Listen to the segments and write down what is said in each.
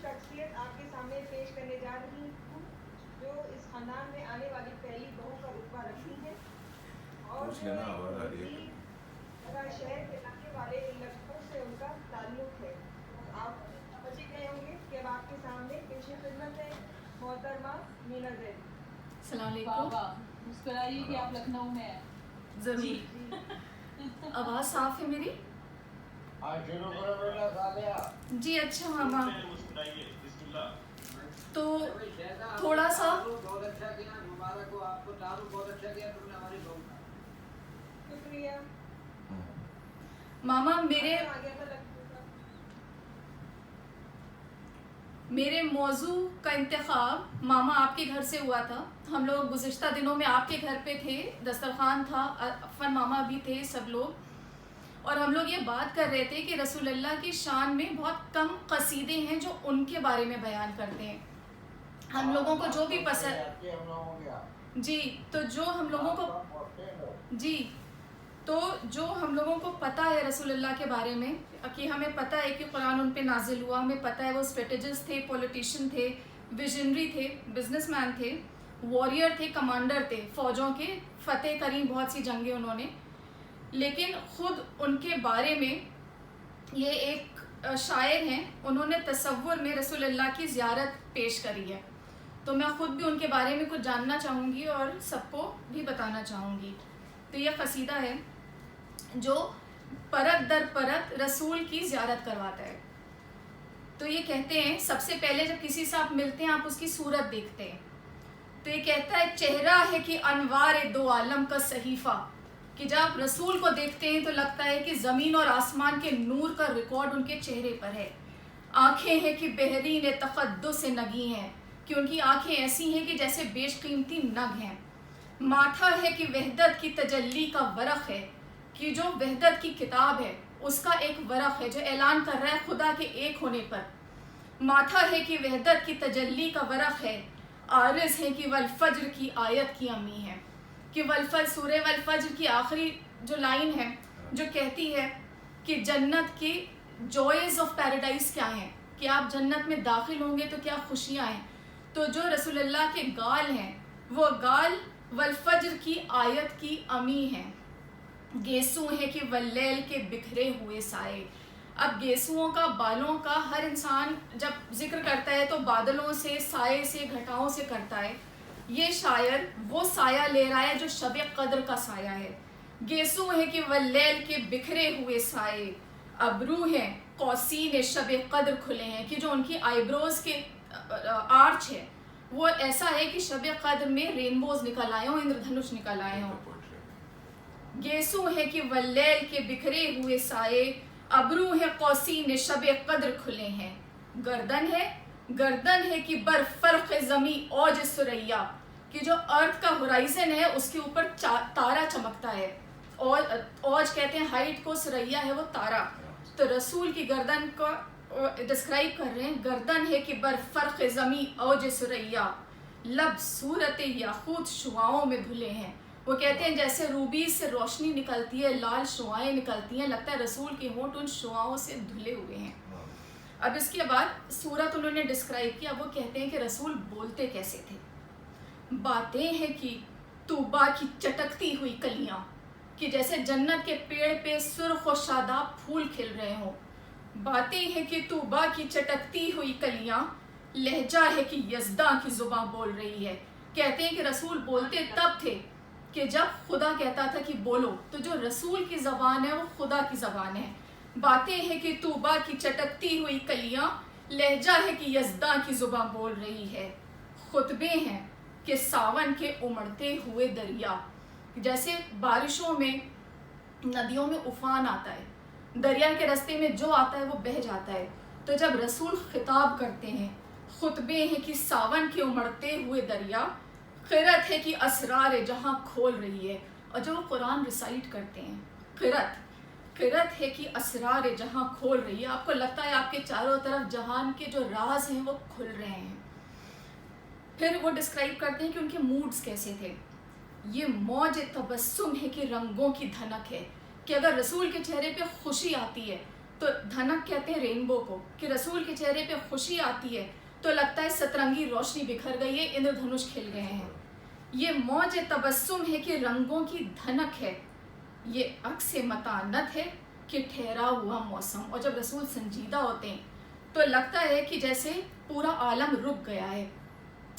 شخصیت آپ کے سامنے پیش کرنے جا رہی ہوں جو اس خاندان میں آنے والی پہلی بہو کا رتبہ رکھتی ہیں اور شہر کے علاقے والے علاقوں سے ان کا تعلق ہے. آپ سمجھ گئے ہوں گے کہ اب آپ کے سامنے پیش خدمت ہے محترمہ مینا زید. السلام علیکم. مسکرائیے کہ آپ لکھنؤ میں ہیں. ضرور. آواز صاف ہے میری؟ جی اچھا ماما. تو تھوڑا سا شکریہ ماما. میرے موضوع کا انتخاب ماما آپ کے گھر سے ہوا تھا. ہم لوگ گزشتہ دنوں میں آپ کے گھر پہ تھے, دسترخوان تھا, عفن ماما بھی تھے, سب لوگ, اور ہم لوگ یہ بات کر رہے تھے کہ رسول اللہ کی شان میں بہت کم قصیدے ہیں جو ان کے بارے میں بیان کرتے ہیں. ہم لوگوں کو جو بھی پسند جی تو جو ہم لوگوں کو پتہ ہے رسول اللہ کے بارے میں, کہ ہمیں پتہ ہے کہ قرآن ان پہ نازل ہوا, ہمیں پتہ ہے وہ اسٹریٹجسٹ تھے, پولیٹیشین تھے, ویژنری تھے, بزنس مین تھے, واریر تھے, کمانڈر تھے, فوجوں کے فتح کریں بہت سی جنگیں انہوں نے. لیکن خود ان کے بارے میں یہ ایک شاعر ہیں, انہوں نے تصور میں رسول اللہ کی زیارت پیش کری ہے. تو میں خود بھی ان کے بارے میں کچھ جاننا چاہوں گی اور سب کو بھی بتانا چاہوں گی. تو یہ قصیدہ ہے جو پرت در پرت رسول کی زیارت کرواتا ہے. تو یہ کہتے ہیں, سب سے پہلے جب کسی سے آپ ملتے ہیں آپ اس کی صورت دیکھتے ہیں, تو یہ کہتا ہے چہرہ ہے کہ انوار دو عالم کا صحیفہ, کہ جب آپ رسول کو دیکھتے ہیں تو لگتا ہے کہ زمین اور آسمان کے نور کا ریکارڈ ان کے چہرے پر ہے. آنکھیں ہیں کہ بحرین تقدس نگی ہیں, کہ ان کی آنکھیں ایسی ہیں کہ جیسے بیش قیمتی نگ ہیں. ماتھا ہے کہ وحدت کی تجلی کا ورق ہے, کہ جو وحدت کی کتاب ہے اس کا ایک ورق ہے جو اعلان کر رہا ہے خدا کے ایک ہونے پر. ماتھا ہے کہ وحدت کی تجلی کا ورق ہے, عارض ہے کہ والفجر کی آیت کی امی ہے, کہ سورہ والفجر کی آخری جو لائن ہے جو کہتی ہے کہ جنت کی جوائز آف پیراڈائز کیا ہیں, کہ آپ جنت میں داخل ہوں گے تو کیا خوشیاں ہیں. تو جو رسول اللہ کے گال ہیں وہ گال والفجر کی آیت کی امی ہیں. گیسو ہے کہ واللیل کے بکھرے ہوئے سائے. اب گیسوؤں کا, بالوں کا, ہر انسان جب ذکر کرتا ہے تو بادلوں سے, سائے سے, گھٹاؤں سے کرتا ہے. یہ شاعر وہ سایہ لے رہا ہے جو شب قدر کا سایہ ہے. گیسو ہے کہ واللیل کے بکھرے ہوئے سائے. ابرو ہے قوسین شب قدر کھلے ہیں, کہ جو ان کی آئی بروز کے آرچ ہے وہ ایسا ہے کہ شب قدر میں رینبوز نکل آئے ہوں, اندر دھنش نکل آئے ہوں. گیسو ہے کہ واللیل کے بکھرے ہوئے سائے. ابرو ہے قوسین شب قدر کھلے ہیں. گردن ہے کہ بر فرق زمیں اوج سریا, کہ جو ارتھ کا ہورائزن ہے اس کے اوپر تارا چمکتا ہے. اوج کہتے ہیں ہائٹ کو, سریا ہے وہ تارا. تو رسول کی گردن کو ڈسکرائب کر رہے ہیں, گردن ہے کہ بر فرق زمیں اوج سریا. لب صورت یاقوت شعاؤں میں دھلے ہیں. وہ کہتے ہیں جیسے روبی سے روشنی نکلتی ہے, لال شعائیں نکلتی ہیں, لگتا ہے رسول کے ہونٹ ان شعاؤں سے دھلے ہوئے ہیں. اب اس کے بعد صورت انہوں نے ڈسکرائب کیا, وہ کہتے ہیں کہ رسول بولتے کیسے تھے. باتیں ہیں کہ طوبا کی چٹکتی ہوئی کلیاں, کہ جیسے جنت کے پیڑ پہ سرخ و شاداب پھول کھل رہے ہوں. باتیں ہیں کہ طوبا کی چٹکتی ہوئی کلیاں. لہجہ ہے کہ یزداں کی زباں بول رہی ہے. کہتے ہیں کہ رسول بولتے تب تھے کہ جب خدا کہتا تھا کہ بولو, تو جو رسول کی زبان ہے وہ خدا کی زبان ہے. باتیں ہیں کہ طوبا کی چٹکتی ہوئی کلیاں. لہجہ ہے کہ یزداں کی زباں بول رہی ہے. خطبے ہیں کہ ساون کے امڑتے ہوئے دریا, جیسے بارشوں میں ندیوں میں افان آتا ہے, دریا کے راستے میں جو آتا ہے وہ بہہ جاتا ہے. تو جب رسول خطاب کرتے ہیں, خطبے ہیں کہ ساون کے امڑتے ہوئے دریا. قرت ہے کہ اسرار جہاں کھول رہی ہے. اور جو وہ قرآن ریسائٹ کرتے ہیں, قرت ہے کہ اسرار جہاں کھول رہی ہے, آپ کو لگتا ہے آپ کے چاروں طرف جہان کے جو راز ہیں وہ کھل رہے ہیں. پھر وہ ڈسکرائب کرتے ہیں کہ ان کے موڈز کیسے تھے. یہ موج تبسم ہے کہ رنگوں کی دھنک ہے, کہ اگر رسول کے چہرے پہ خوشی آتی ہے تو دھنک کہتے ہیں رینبو کو، کہ رسول کے چہرے پہ خوشی آتی ہے تو لگتا ہے سترنگی روشنی بکھر گئی ہے، اندر دھنش کھل گئے ہیں. یہ موج تبسم ہے کہ رنگوں کی دھنک ہے، یہ عکس متانت ہے کہ ٹھہرا ہوا موسم. اور جب رسول سنجیدہ ہوتے ہیں تو لگتا ہے کہ جیسے پورا عالم رک گیا ہے،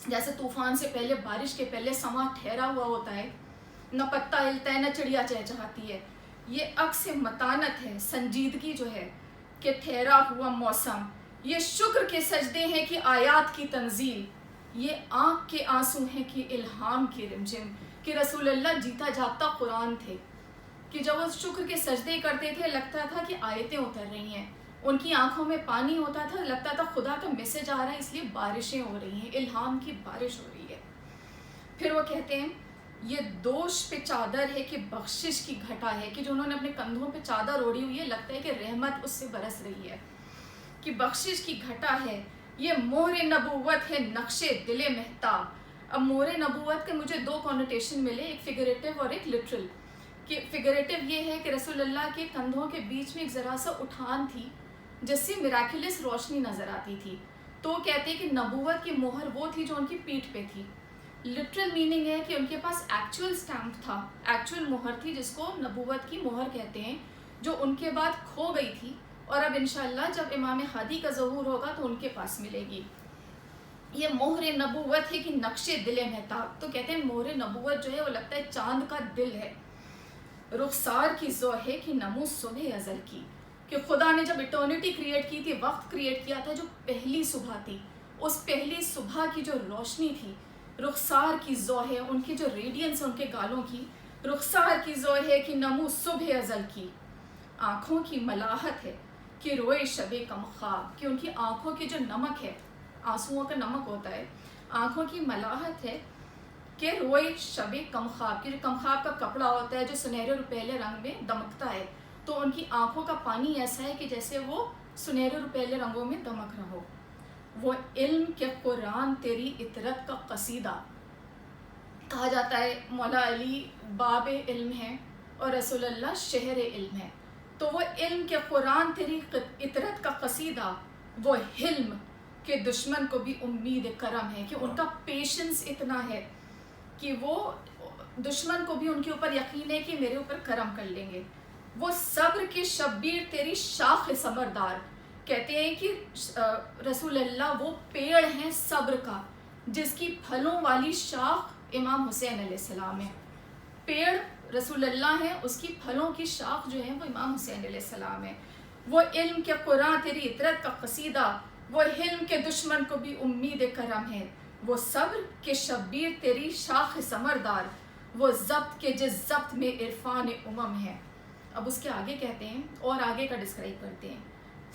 جیسے طوفان سے پہلے، بارش کے پہلے سما ٹھہرا ہوا ہوتا ہے، نہ پتا ہلتا ہے نہ چڑیا چہچہاتی ہے. یہ عکس متانت ہے، سنجیدگی جو ہے کہ ٹھہرا ہوا موسم. یہ شکر کے سجدے ہیں کہ آیات کی تنزیل، یہ آنکھ کے آنسو ہیں کہ الہام کی رمجم. کہ رسول اللہ جیتا جاگتا قرآن تھے، کہ جب وہ شکر کے سجدے کرتے تھے لگتا تھا کہ آیتیں اتر رہی ہیں، ان کی آنکھوں میں پانی ہوتا تھا، لگتا تھا خدا کا میسج آ رہا ہے، اس لیے بارشیں ہو رہی ہیں، الہام کی بارش ہو رہی ہے. پھر وہ کہتے ہیں یہ دوش پہ چادر ہے کہ بخشش کی گھٹا ہے، کہ جو انہوں نے اپنے کندھوں پہ چادر اوڑھی ہوئی ہے لگتا ہے کہ رحمت اس سے برس رہی ہے، کہ بخشش کی گھٹا ہے. یہ مہر نبوت ہے نقش دل مہتاب. اب مہر نبوت کے مجھے دو کونوٹیشن ملے، ایک فگریٹو اور ایک لٹرل. کہ فگریٹو یہ ہے کہ رسول اللہ کے کندھوں کے بیچ میں ایک ذرا سا اٹھان تھی جس سے میراکلس روشنی نظر آتی تھی، تو کہتے ہیں کہ نبوت کی مہر وہ تھی جو ان کی پیٹھ پہ تھی. لٹرل میننگ ہے کہ ان کے پاس ایکچوئل اسٹیمپ تھا، ایکچوئل مہر تھی جس کو نبوت کی مہر کہتے ہیں، جو ان کے بعد کھو گئی تھی اور اب انشاءاللہ جب امام ہادی کا ظہور ہوگا تو ان کے پاس ملے گی. یہ مہر نبوت ہے کہ نقش دل مہتاب. تو کہتے ہیں مہر نبوت جو ہے وہ لگتا ہے چاند کا دل ہے. رخسار کی ذو ہے کہ نمو صبح ازل کی، کہ خدا نے جب اٹرنیٹی کریٹ کی تھی، وقت کریٹ کیا تھا، جو پہلی صبح تھی، اس پہلی صبح کی جو روشنی تھی، رخسار کی ذو ہے، ان کی جو ریڈینس ان کے گالوں کی، رخسار کی ذو ہے کہ نمو صبح ازل کی. آنکھوں کی ملاحت ہے کہ روئے شب کم خواب، کہ ان کی آنکھوں کی جو نمک ہے، آنسوؤں کا نمک ہوتا ہے، آنکھوں کی ملاحت ہے کہ روئے شب کم خواب، کہ جو کم خواب کا کپڑا ہوتا ہے جو سنہرے روپیلے رنگ میں دمکتا ہے، تو ان کی آنکھوں کا پانی ایسا ہے کہ جیسے وہ سنہرے روپیلے رنگوں میں دمک رہا ہو. وہ علم کے قرآن تیری اطرت کا قصیدہ. کہا جاتا ہے مولا علی باب علم ہے اور رسول اللہ شہر علم ہے. تو وہ علم کے قرآن تیری اطرت کا قصیدہ، وہ حلم کہ دشمن کو بھی امید کرم ہے، کہ ان کا پیشنس اتنا ہے کہ وہ دشمن کو بھی ان کے اوپر یقین ہے کہ میرے اوپر کرم کر لیں گے. وہ صبر کے شبیر تیری شاخ ثمردار. کہتے ہیں کہ رسول اللہ وہ پیڑ ہیں صبر کا جس کی پھلوں والی شاخ امام حسین علیہ السلام ہے. پیڑ رسول اللہ ہے، اس کی پھلوں کی شاخ جو ہے وہ امام حسین علیہ السلام ہے. وہ علم کے قرآن تیری اطرت کا قصیدہ، وہ علم کے دشمن کو بھی امید کرم ہے. وہ صبر کے شبیر تیری شاخ ثمردار، وہ ضبط کے جس ضبط میں عرفان ہے. اب اس کے آگے کہتے ہیں اور آگے کا ڈسکرائب کرتے ہیں.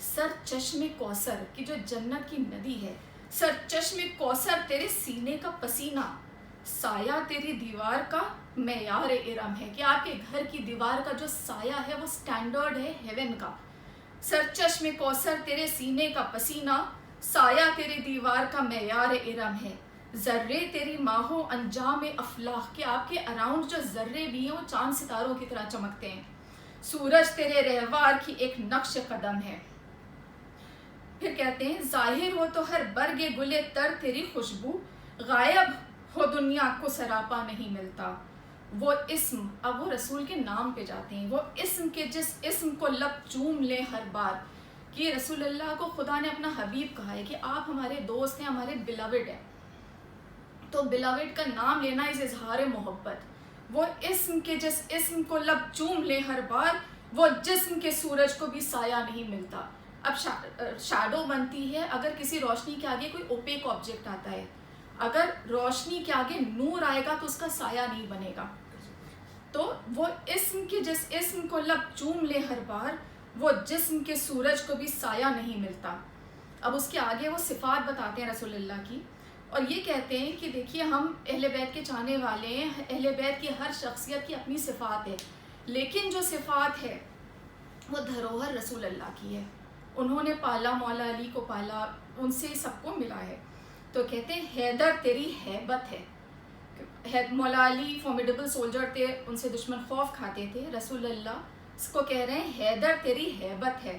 سر چشم کوثر کی جو جنت کی ندی ہے، سر چشم کوثر تیرے سینے کا پسینہ، سایہ تیری دیوار کا معیار ارم ہے، کہ آپ کے گھر کی دیوار کا جو سایہ ہے وہ سٹینڈرڈ ہے ہیون کا. سر چشم کوثر تیرے سینے کا پسینہ، سایہ تیری دیوار کا معیار ارم ہے. ذرے تیری ماہو انجام افلاق، کہ آپ کے اراؤنڈ جو ذرے بھی ہیں وہ چاند ستاروں کی طرح چمکتے ہیں. سورج تیرے رہوار کی ایک نقش قدم ہے. پھر کہتے ہیں ظاہر ہو تو ہر برگ گلے تر تیری خوشبو، غائب ہو دنیا کو سراپا نہیں ملتا. وہ اسم، اب وہ رسول کے نام پہ جاتے ہیں، وہ اسم کے جس اسم کو لب چوم لے ہر بار. کہ رسول اللہ کو خدا نے اپنا حبیب کہا ہے کہ آپ ہمارے دوست ہیں، ہمارے بلاوڈ ہیں. تو بلاوڈ کا نام لینا اس اظہار محبت. وہ اسم کے جس اسم کو لب چوم لے ہر بار، وہ جسم کے سورج کو بھی سایہ نہیں ملتا. اب شیڈو بنتی ہے اگر کسی روشنی کے آگے کوئی اوپیک آبجیکٹ آتا ہے. اگر روشنی کے آگے نور آئے گا تو اس کا سایہ نہیں بنے گا. تو وہ اسم کے جس اسم کو لب چوم لے ہر بار، وہ جسم کے سورج کو بھی سایہ نہیں ملتا. اب اس کے آگے وہ صفات بتاتے ہیں رسول اللہ کی، اور یہ کہتے ہیں کہ دیکھیے ہم اہل بیت کے چاہنے والے ہیں، اہل بیت کی ہر شخصیت کی اپنی صفات ہے، لیکن جو صفات ہے وہ دھروہر رسول اللہ کی ہے. انہوں نے پالا، مولا علی کو پالا، ان سے سب کو ملا ہے. تو کہتے ہیں حیدر تیری ہیبت ہے. مولا علی فارمیڈیبل سولجر تھے، ان سے دشمن خوف کھاتے تھے. رسول اللہ اس کو کہہ رہے ہیں حیدر تیری ہیبت ہے.